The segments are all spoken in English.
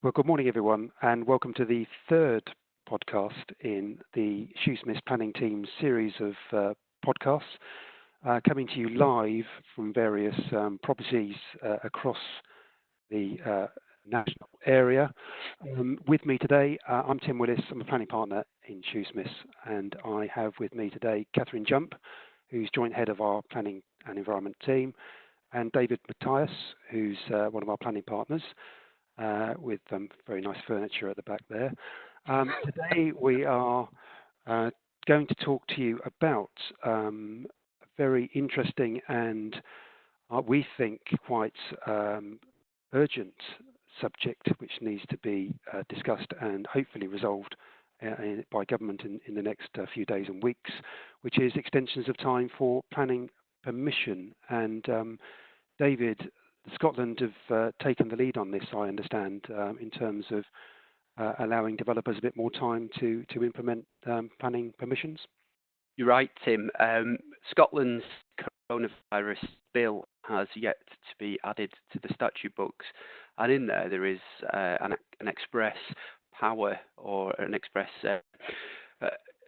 Well, good morning, everyone, and welcome to the third podcast in the Shoosmiths Planning Team's series of podcasts, coming to you live from various properties across the national area. With me today, I'm Tim Willis. I'm a planning partner in Shoosmiths, and I have with me today Catherine Jump, who's joint head of our planning and environment team, and David Matthias, who's one of our planning partners. With very nice furniture at the back there. Today we are going to talk to you about a very interesting and we think quite urgent subject which needs to be discussed and hopefully resolved by government in the next few days and weeks, which is extensions of time for planning permission. And David, Scotland have taken the lead on this, I understand, in terms of allowing developers a bit more time to implement planning permissions. You're right, Tim. Scotland's coronavirus bill has yet to be added to the statute books, and in there is an express power or an express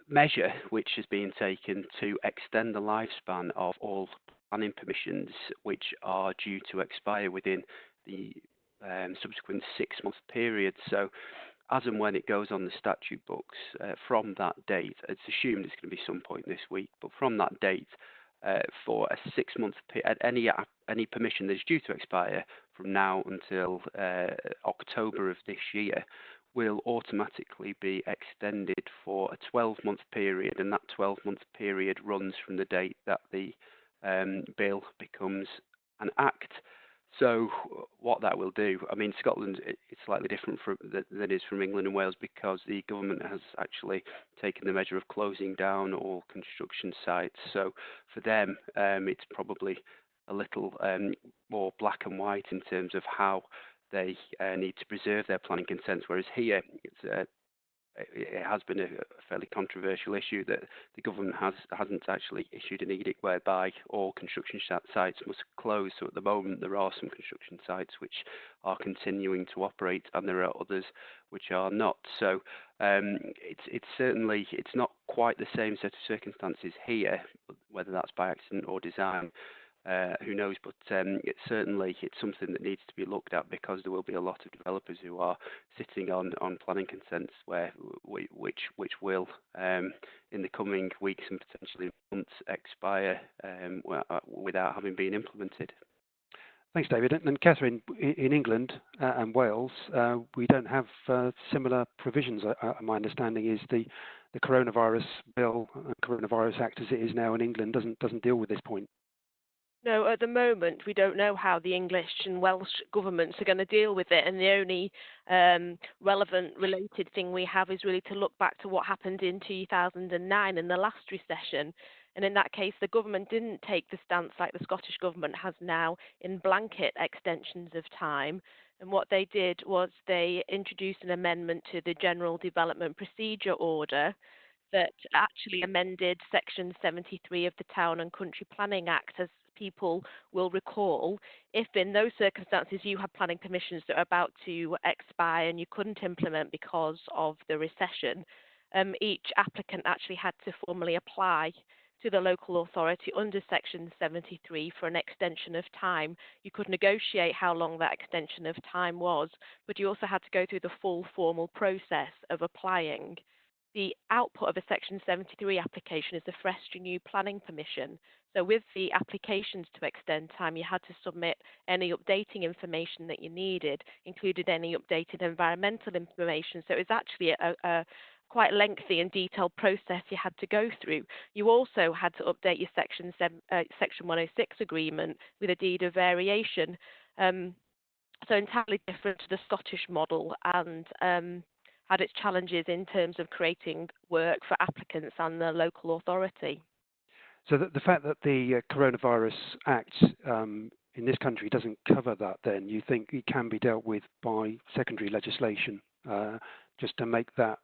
measure which is being taken to extend the lifespan of all planning permissions which are due to expire within the subsequent 6-month period. So as and when it goes on the statute books, from that date, it's assumed it's going to be some point this week, but from that date, for a 6-month period, any permission that is due to expire from now until October of this year will automatically be extended for a 12-month period, and that 12-month period runs from the date that the bill becomes an act. So what that will do, I mean, Scotland is slightly different than it is from England and Wales because the government has actually taken the measure of closing down all construction sites. So for them, it's probably a little more black and white in terms of how they need to preserve their planning consents, whereas here it has been a fairly controversial issue that the government hasn't actually issued an edict whereby all construction sites must close. So at the moment there are some construction sites which are continuing to operate, and there are others which are not. So it's certainly not quite the same set of circumstances here, whether that's by accident or design. Who knows? But it's something that needs to be looked at because there will be a lot of developers who are sitting on planning consents which will in the coming weeks and potentially months expire without having been implemented. Thanks, David. And Catherine, in England and Wales, we don't have similar provisions. My understanding is the coronavirus bill, coronavirus act as it is now in England, doesn't deal with this point. No, at the moment, we don't know how the English and Welsh governments are going to deal with it. And the only relevant related thing we have is really to look back to what happened in 2009 in the last recession. And in that case, the government didn't take the stance like the Scottish government has now in blanket extensions of time. And what they did was they introduced an amendment to the General Development Procedure Order that actually amended Section 73 of the Town and Country Planning Act, as people will recall. If in those circumstances you had planning permissions that are about to expire and you couldn't implement because of the recession, each applicant actually had to formally apply to the local authority under Section 73 for an extension of time. You could negotiate how long that extension of time was, but you also had to go through the full formal process of applying. The output of a Section 73 application is a fresh new planning permission. So with the applications to extend time, you had to submit any updating information that you needed, included any updated environmental information. So it was actually a quite lengthy and detailed process you had to go through. You also had to update your Section 106 agreement with a deed of variation. So entirely different to the Scottish model, and had its challenges in terms of creating work for applicants and the local authority. So the fact that the Coronavirus Act in this country doesn't cover that, then you think it can be dealt with by secondary legislation just to make that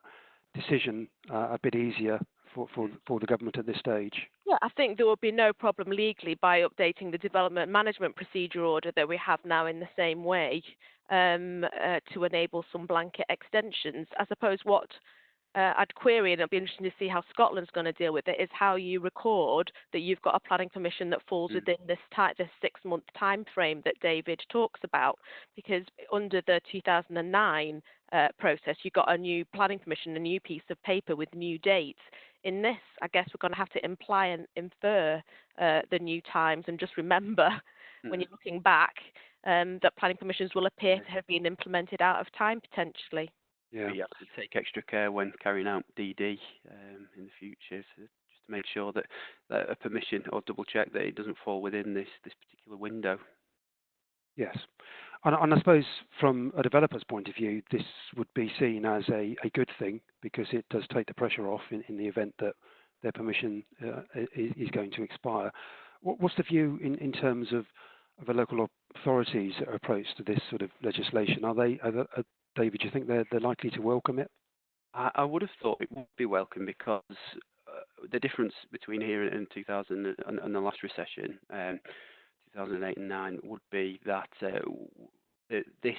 decision a bit easier for the government at this stage? Yeah, I think there would be no problem legally by updating the development management procedure order that we have now in the same way to enable some blanket extensions. I suppose what I'd query, and it'll be interesting to see how Scotland's going to deal with it, is how you record that you've got a planning permission that falls within this 6-month time frame that David talks about. Because under the 2009 process, you got a new planning permission, a new piece of paper with new dates. In this, I guess we're going to have to imply and infer the new times, and just remember when you're looking back that planning permissions will appear to have been implemented out of time potentially. Yeah. You have to take extra care when carrying out DD in the future, just to make sure that a permission, or double check that it doesn't fall within this particular window. Yes. And I suppose from a developer's point of view, this would be seen as a good thing, because it does take the pressure off in the event that their permission is going to expire. What's the view in terms of the local authorities' approach to this sort of legislation? David, do you think they're likely to welcome it? I would have thought it would be welcome, because the difference between here and 2000 and the last recession, 2008 and 9, would be that this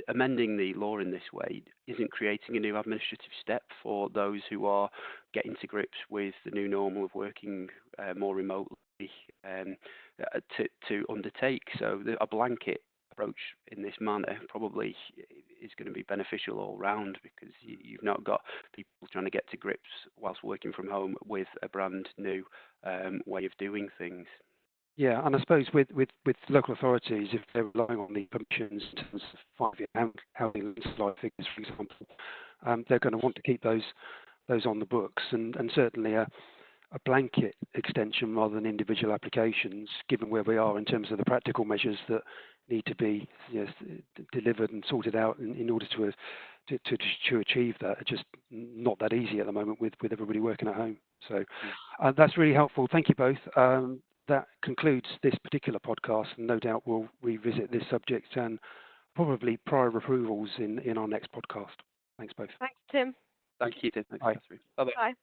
amending the law in this way isn't creating a new administrative step for those who are getting to grips with the new normal of working more remotely to undertake. So a blanket approach in this manner probably is going to be beneficial all round, because you've not got people trying to get to grips whilst working from home with a brand new way of doing things. Yeah, and I suppose with local authorities, if they're relying on the permissions in terms of 5-year housing landslide figures, for example, they're going to want to keep those on the books, and certainly a blanket extension rather than individual applications, given where we are in terms of the practical measures that need to be delivered and sorted out in order to achieve that. It's just not that easy at the moment with everybody working at home. So that's really helpful. Thank you both. That concludes this particular podcast, and no doubt we'll revisit this subject and probably prior approvals in our next podcast. Thanks both. Thanks, Tim. Thank you, Tim. Thanks, Bye. Catherine. Bye-bye. Bye.